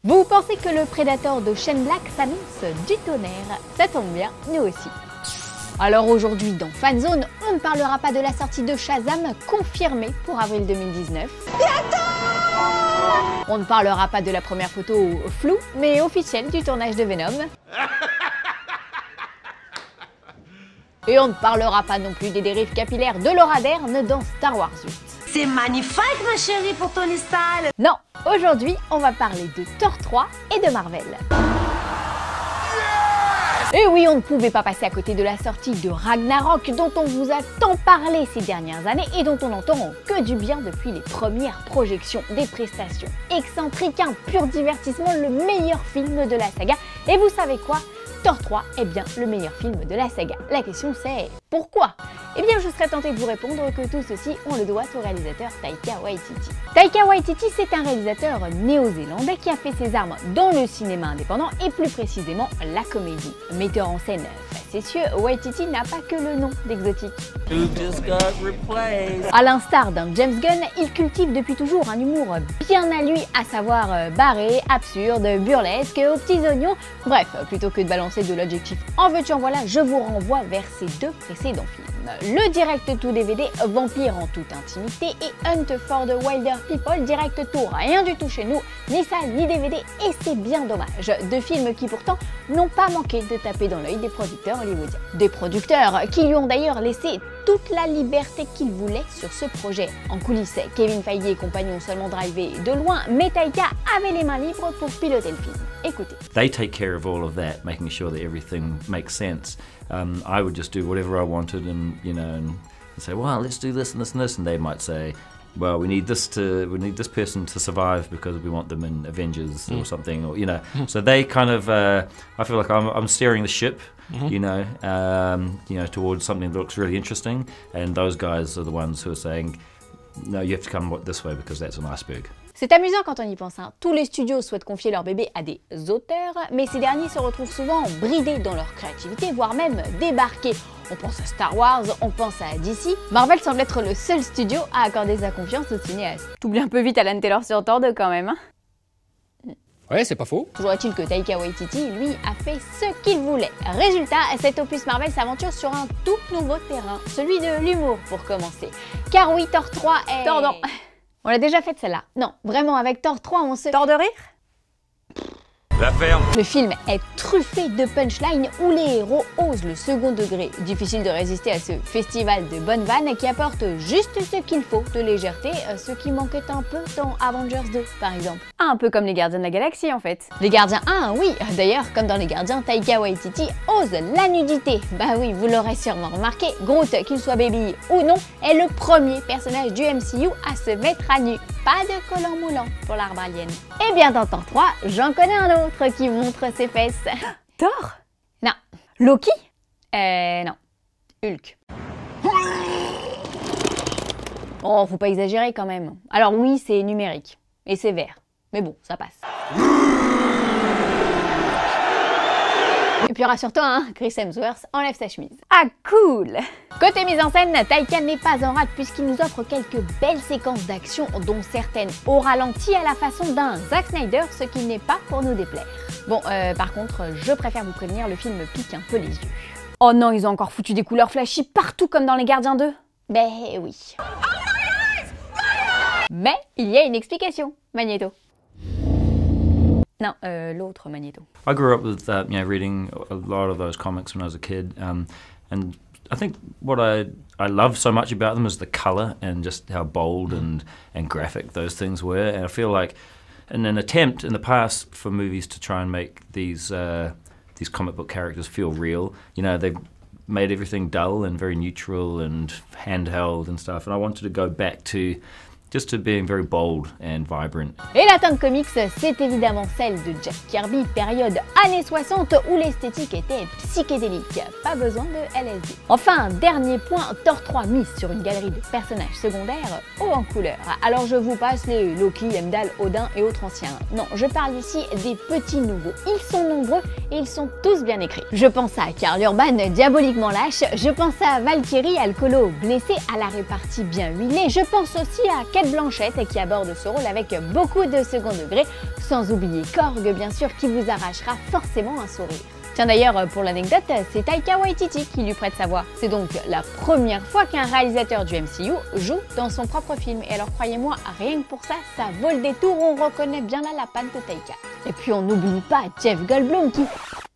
Vous pensez que le Predator de Shane Black s'annonce du tonnerre? Ça tombe bien, nous aussi. Alors aujourd'hui dans Fanzone, on ne parlera pas de la sortie de Shazam confirmée pour avril 2019. On ne parlera pas de la première photo floue mais officielle du tournage de Venom. Et on ne parlera pas non plus des dérives capillaires de Laura Dern dans Star Wars 8. C'est magnifique ma chérie pour Tony Stark. Non, aujourd'hui on va parler de Thor 3 et de Marvel. Et oui, on ne pouvait pas passer à côté de la sortie de Ragnarok dont on vous a tant parlé ces dernières années et dont on n'entend que du bien depuis les premières projections, des prestations excentriques, un pur divertissement, le meilleur film de la saga. Et vous savez quoi? Thor 3 est bien le meilleur film de la saga. La question c'est pourquoi? Eh bien je serais tentée de vous répondre que tout ceci on le doit au réalisateur Taika Waititi. Taika Waititi c'est un réalisateur néo-zélandais qui a fait ses armes dans le cinéma indépendant et plus précisément la comédie. Metteur en scène facétieux, Waititi n'a pas que le nom d'exotique. À l'instar d'un James Gunn, il cultive depuis toujours un humour bien à lui, à savoir barré, absurde, burlesque, aux petits oignons. Bref, plutôt que de balancer de l'adjectif en veux-tu en voilà, je vous renvoie vers ses deux précédents films. Le direct to DVD Vampire en toute intimité et Hunt for the Wilder People direct to rien du tout chez nous, ni salle ni DVD, et c'est bien dommage. Deux films qui pourtant n'ont pas manqué de taper dans l'œil des producteurs hollywoodiens. Des producteurs qui lui ont d'ailleurs laissé toute la liberté qu'il voulait sur ce projet. En coulisses, Kevin Feige et compagnon ont seulement drivé de loin, mais Taika avait les mains libres pour piloter le film. Écoutez. They take care of all of that, making sure that everything makes sense. I would just do whatever I wanted, and and say, well, let's do this and this and this, and they might say, well, we need this person to survive because we want them in Avengers or something, or So they kind of, I feel like I'm steering the ship, towards something that looks really interesting, and those guys are the ones who are saying, no, you have to come this way because that's an iceberg. C'est amusant quand on y pense, hein. Tous les studios souhaitent confier leur bébé à des auteurs, mais ces derniers se retrouvent souvent bridés dans leur créativité, voire même débarqués. On pense à Star Wars, on pense à DC. Marvel semble être le seul studio à accorder sa confiance aux cinéastes. T'oublies un peu vite Alan Taylor sur Thor 2 quand même, hein. Ouais, c'est pas faux. Toujours est-il que Taika Waititi, lui, a fait ce qu'il voulait. Résultat, cet opus Marvel s'aventure sur un tout nouveau terrain, celui de l'humour pour commencer. Car oui, Thor 3 est... Thor non. On l'a déjà faite celle-là. Non, vraiment, avec Thor 3, on se... Thor de rire? La ferme. Le film est truffé de punchlines où les héros osent le second degré. Difficile de résister à ce festival de bonnes vannes qui apporte juste ce qu'il faut de légèreté, ce qui manquait un peu dans Avengers 2 par exemple. Un peu comme les Gardiens de la Galaxie en fait. Les Gardiens 1, oui, d'ailleurs comme dans les Gardiens, Taika Waititi ose la nudité. Bah oui, vous l'aurez sûrement remarqué, Groot, qu'il soit baby ou non, est le premier personnage du MCU à se mettre à nu. Pas de collant moulant pour l'arbre alien. Et bien dans Thor 3, j'en connais un autre qui montre ses fesses. Thor? Non. Loki? Non. Hulk. Oh, faut pas exagérer quand même. Alors oui, c'est numérique. Et c'est vert. Mais bon, ça passe. Et puis rassure-toi, hein, Chris Hemsworth enlève sa chemise. Ah cool! Côté mise en scène, Taika n'est pas en rate puisqu'il nous offre quelques belles séquences d'action dont certaines au ralenti à la façon d'un Zack Snyder, ce qui n'est pas pour nous déplaire. Bon, par contre, je préfère vous prévenir, le film pique un peu les yeux. Oh non, ils ont encore foutu des couleurs flashy partout comme dans Les Gardiens 2? Ben oui. Mais il y a une explication, Magneto. Non, l'autre Magneto. I grew up with reading a lot of those comics when I was a kid, and I think what I love so much about them is the color and just how bold and graphic those things were. And I feel like, in an attempt in the past for movies to try and make these comic book characters feel real, they've made everything dull and very neutral and handheld and stuff. And I wanted to go back to being very bold and vibrant. Et la tonne comics, c'est évidemment celle de Jack Kirby, période années 60 où l'esthétique était psychédélique. Pas besoin de LSD. Enfin, dernier point, Thor 3 mise sur une galerie de personnages secondaires hauts en couleur. Alors je vous passe les Loki, Heimdall, Odin et autres anciens. Non, je parle ici des petits nouveaux. Ils sont nombreux et ils sont tous bien écrits. Je pense à Karl Urban, diaboliquement lâche. Je pense à Valkyrie, alcoolo blessé à la répartie bien huilée. Je pense aussi à Cate Blanchett qui aborde ce rôle avec beaucoup de second degré, sans oublier Korg bien sûr qui vous arrachera forcément un sourire. Tiens d'ailleurs, pour l'anecdote, c'est Taika Waititi qui lui prête sa voix. C'est donc la première fois qu'un réalisateur du MCU joue dans son propre film. Et alors croyez-moi, rien que pour ça, ça vaut le détour, on reconnaît bien là la patte de Taika. Et puis on n'oublie pas Jeff Goldblum qui...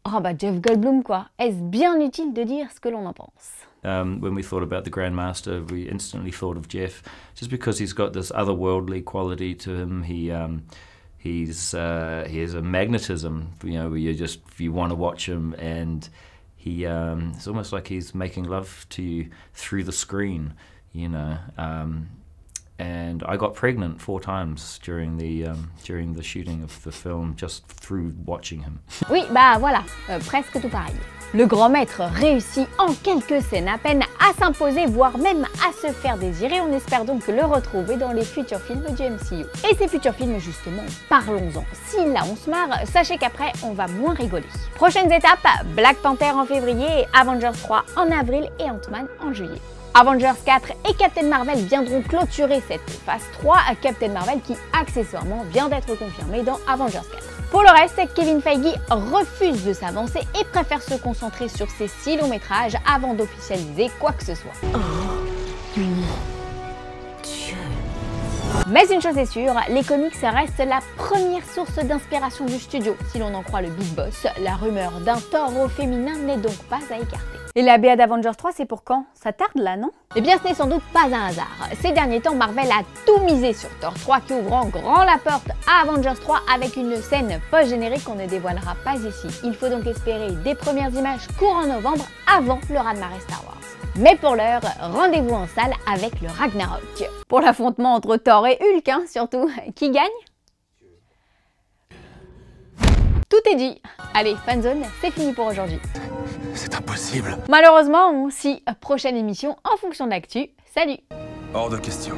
Oh bah Jeff Goldblum quoi, est-ce bien utile de dire ce que l'on en pense? When we thought about the Grandmaster, we instantly thought of Jeff, just because he's got this otherworldly quality to him. He has a magnetism, you know, where you want to watch him, and it's almost like he's making love to you through the screen, you know. And I got pregnant 4 times during the shooting of the film just through watching him. Oui, bah voilà, presque tout pareil. Le grand maître réussit en quelques scènes à peine à s'imposer, voire même à se faire désirer. On espère donc le retrouver dans les futurs films du MCU. Et ces futurs films, justement, parlons-en. Si là on se marre, sachez qu'après, on va moins rigoler. Prochaines étapes, Black Panther en février, Avengers 3 en avril et Ant-Man en juillet. Avengers 4 et Captain Marvel viendront clôturer cette phase 3, Captain Marvel qui accessoirement vient d'être confirmé dans Avengers 4. Pour le reste, Kevin Feige refuse de s'avancer et préfère se concentrer sur ses 6 longs métrages avant d'officialiser quoi que ce soit. Oh mon Dieu. Mais une chose est sûre, les comics restent la première source d'inspiration du studio. Si l'on en croit le Big Boss, la rumeur d'un Thor au féminin n'est donc pas à écarter. Et la BA d'Avengers 3, c'est pour quand? Ça tarde là, non? Eh bien, ce n'est sans doute pas un hasard. Ces derniers temps, Marvel a tout misé sur Thor 3 qui ouvre en grand la porte à Avengers 3 avec une scène post-générique qu'on ne dévoilera pas ici. Il faut donc espérer des premières images courant novembre avant le raz-de-marée Star Wars. Mais pour l'heure, rendez-vous en salle avec le Ragnarok. Pour l'affrontement entre Thor et Hulk, hein, surtout. Qui gagne? Tout est dit. Allez, Fanzone, c'est fini pour aujourd'hui. C'est impossible. Malheureusement, prochaine émission en fonction de l'actu. Salut! Hors de question.